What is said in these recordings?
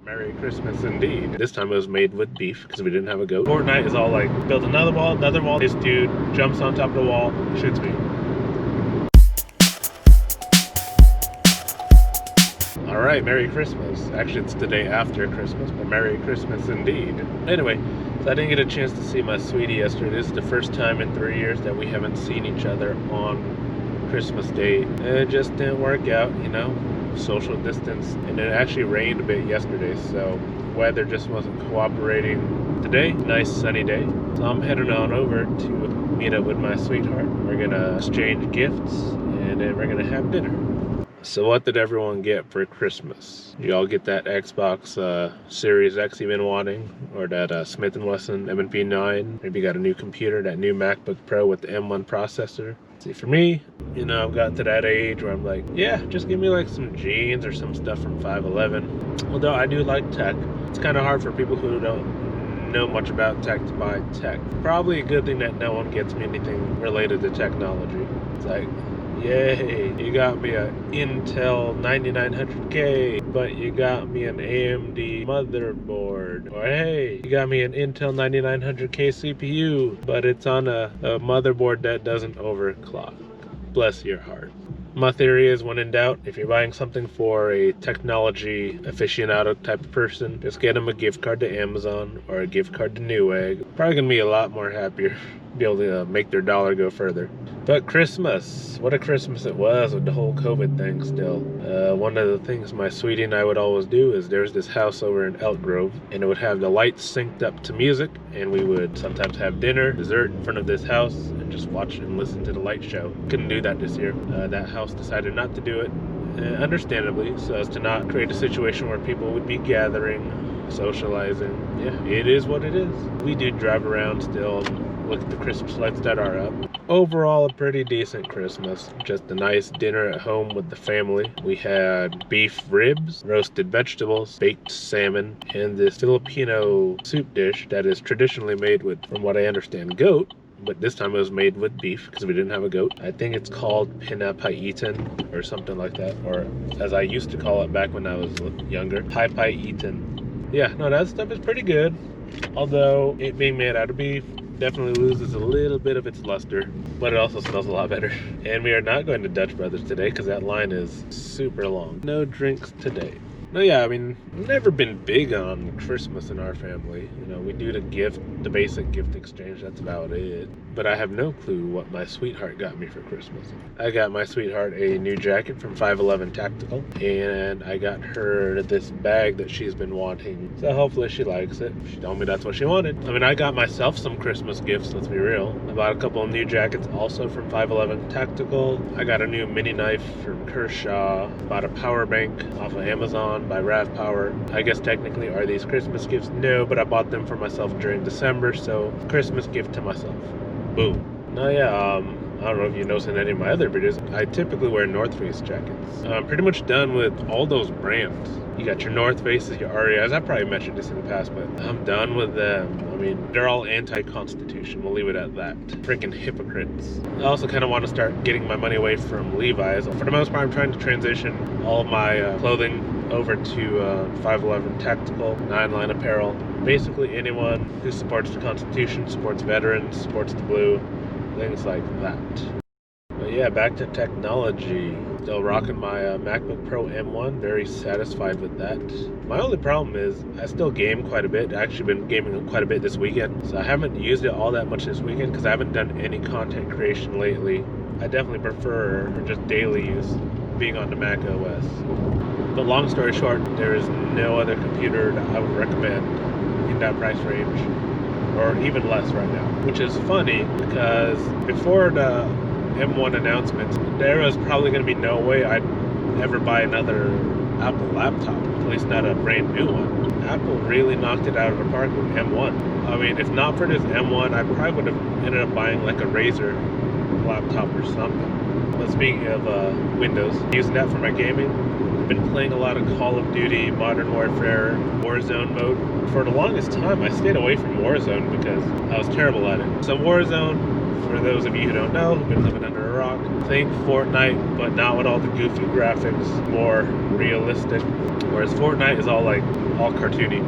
Merry Christmas indeed. This time it was made with beef because we didn't have a goat. Fortnite is all like, build another wall. This dude jumps on top of the wall, shoots me. Alright, Merry Christmas. Actually, it's the day after Christmas, but Merry Christmas indeed. Anyway, so I didn't get a chance to see my sweetie yesterday. This is the first time in 3 years that we haven't seen each other on Christmas Day. It just didn't work out, you know, social distance. And it actually rained a bit yesterday, so weather just wasn't cooperating. Today, nice sunny day. So I'm heading on over to meet up with my sweetheart. We're gonna exchange gifts and then we're gonna have dinner. So what did everyone get for Christmas? You all get that Xbox Series X you've been wanting, or that Smith & Wesson M&P 9. Maybe you got a new computer, that new MacBook Pro with the M1 processor. See, for me, you know, I've gotten to that age where I'm like, yeah, just give me like some jeans or some stuff from 511. Although I do like tech, it's kind of hard for people who don't know much about tech to buy tech. Probably a good thing that no one gets me anything related to technology. It's like, yay, you got me a Intel 9900K, but you got me an AMD motherboard. Or hey, you got me an Intel 9900K CPU, but it's on a motherboard that doesn't overclock. Bless your heart. My theory is, when in doubt, if you're buying something for a technology aficionado type of person, just get them a gift card to Amazon or a gift card to Newegg. Probably gonna be a lot more happier, be able to make their dollar go further. But Christmas, what a Christmas it was with the whole COVID thing still. One of the things my sweetie and I would always do is there's this house over in Elk Grove, and it would have the lights synced up to music, and we would sometimes have dinner, dessert in front of this house, and just watch and listen to the light show. Couldn't do that this year. That house decided not to do it, understandably, so as to not create a situation where people would be gathering, socializing. Yeah, it is what it is. We do drive around still, look at the Christmas lights that are up. Overall, a pretty decent Christmas. Just a nice dinner at home with the family. We had beef ribs, roasted vegetables, baked salmon, and this Filipino soup dish that is traditionally made with, from what I understand, goat. But this time it was made with beef because we didn't have a goat. I think it's called pinapaitan or something like that. Or as I used to call it back when I was younger, paitan. Yeah, no, that stuff is pretty good. Although it being made out of beef definitely loses a little bit of its luster, but it also smells a lot better. And we are not going to Dutch Brothers today because that line is super long. No drinks today. No, yeah, I mean, never been big on Christmas in our family. You know, we do the basic gift exchange, that's about it. But I have no clue what my sweetheart got me for Christmas. I got my sweetheart a new jacket from 511 Tactical, and I got her this bag that she's been wanting. So hopefully she likes it. She told me that's what she wanted. I mean, I got myself some Christmas gifts, let's be real. I bought a couple of new jackets also from 511 Tactical. I got a new mini knife from Kershaw. Bought a power bank off of Amazon by Rav Power. I guess technically are these Christmas gifts? No, but I bought them for myself during December, so Christmas gift to myself. Boom. No, yeah, I don't know if you noticed in any of my other videos, I typically wear North Face jackets. I'm pretty much done with all those brands. You got your North Faces, your REIs. I've probably mentioned this in the past, but I'm done with them. I mean, they're all anti-Constitution. We'll leave it at that. Freaking hypocrites. I also kind of want to start getting my money away from Levi's. For the most part, I'm trying to transition all of my clothing over to 511 Tactical, 9-line apparel. Basically anyone who supports the Constitution, supports veterans, supports the blue, things like that. But yeah, back to technology. Still rocking my MacBook Pro M1, very satisfied with that. My only problem is I still game quite a bit. I've actually been gaming quite a bit this weekend, so I haven't used it all that much this weekend because I haven't done any content creation lately. I definitely prefer, for just daily use, being on the Mac OS. But long story short, there is no other computer that I would recommend in that price range, or even less right now. Which is funny because before the M1 announcements, there was probably going to be no way I'd ever buy another Apple laptop, at least not a brand new one. Apple really knocked it out of the park with M1. I mean, if not for this M1, I probably would have ended up buying like a Razer laptop or something. But speaking of Windows, using that for my gaming, I've been playing a lot of Call of Duty, Modern Warfare, Warzone mode. For the longest time, I stayed away from Warzone because I was terrible at it. So Warzone, for those of you who don't know, who've been living under a Ragnarok. Think Fortnite, but not with all the goofy graphics, more realistic. Whereas Fortnite is all cartoony.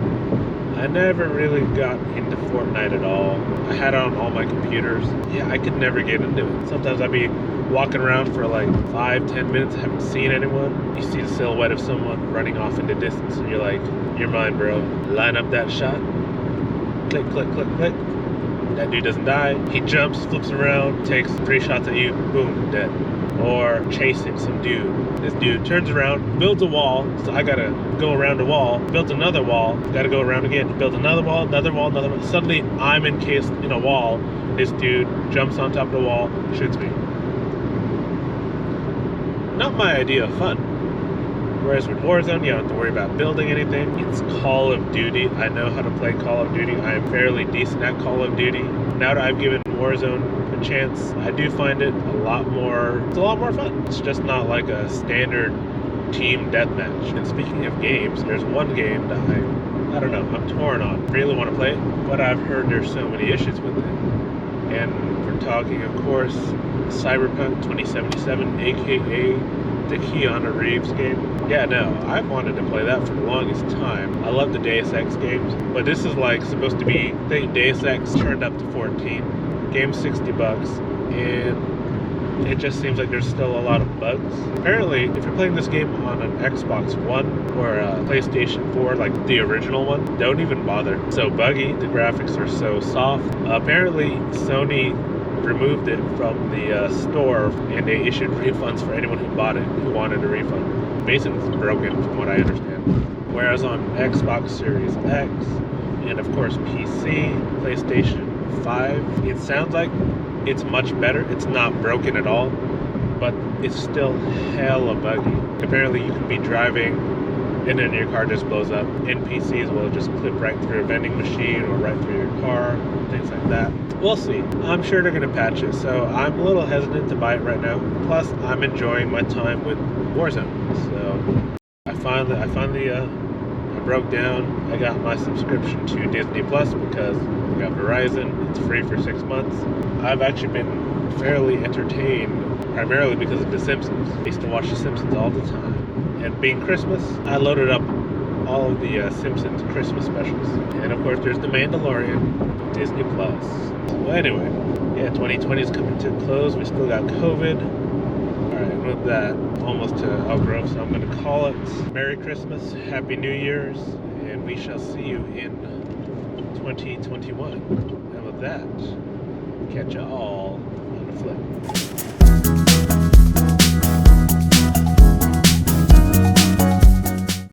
I never really got into Fortnite at all. I had it on all my computers. Yeah, I could never get into it. Sometimes I'd be walking around for like 5-10 minutes, haven't seen anyone. You see the silhouette of someone running off into distance, and you're like, you're mine, bro. Line up that shot. Click, click, click, click. That dude doesn't die. He jumps, flips around, takes 3 shots at you, boom, dead. Or chasing some dude. This dude turns around, builds a wall, so I gotta go around a wall, builds another wall, gotta go around again, build another wall, another wall, another wall. Suddenly, I'm encased in a wall, and this dude jumps on top of the wall, shoots me. Not my idea of fun. Whereas with Warzone, you don't have to worry about building anything. It's Call of Duty. I know how to play Call of Duty. I am fairly decent at Call of Duty. Now that I've given Warzone a chance, I do find it a lot more fun. It's just not like a standard team deathmatch. And speaking of games, there's one game that I don't know, I'm torn on. Really want to play it, but I've heard there's so many issues with it. And we're talking, of course, Cyberpunk 2077, aka the Keanu Reeves game. Yeah, no, I've wanted to play that for the longest time. I love the Deus Ex games, but this is like supposed to be, I think Deus Ex turned up to 14. Game's $60, and it just seems like there's still a lot of bugs. Apparently, if you're playing this game on an Xbox One or a PlayStation 4, like the original one, don't even bother. So buggy, the graphics are so soft. Apparently, Sony removed it from the store, and they issued refunds for anyone who bought it, who wanted a refund. Basically, it's broken from what I understand. Whereas on Xbox Series X, and of course PC, PlayStation 5, it sounds like it's much better. It's not broken at all, but it's still hella buggy. Apparently you can be driving and then your car just blows up. NPCs will just clip right through a vending machine or right through your car, things like that. We'll see. I'm sure they're going to patch it, so I'm a little hesitant to buy it right now. Plus, I'm enjoying my time with Warzone. So I finally broke down. I got my subscription to Disney Plus because I got Verizon. It's free for 6 months. I've actually been fairly entertained, primarily because of The Simpsons. I used to watch The Simpsons all the time. And being Christmas, I loaded up all of the Simpsons Christmas specials. And of course, there's The Mandalorian, Disney Plus. So anyway, yeah, 2020 is coming to a close. We still got COVID. Alright, with that, almost to outgrowth, so I'm going to call it Merry Christmas, Happy New Year's, and we shall see you in 2021. And with that, catch you all on the flip.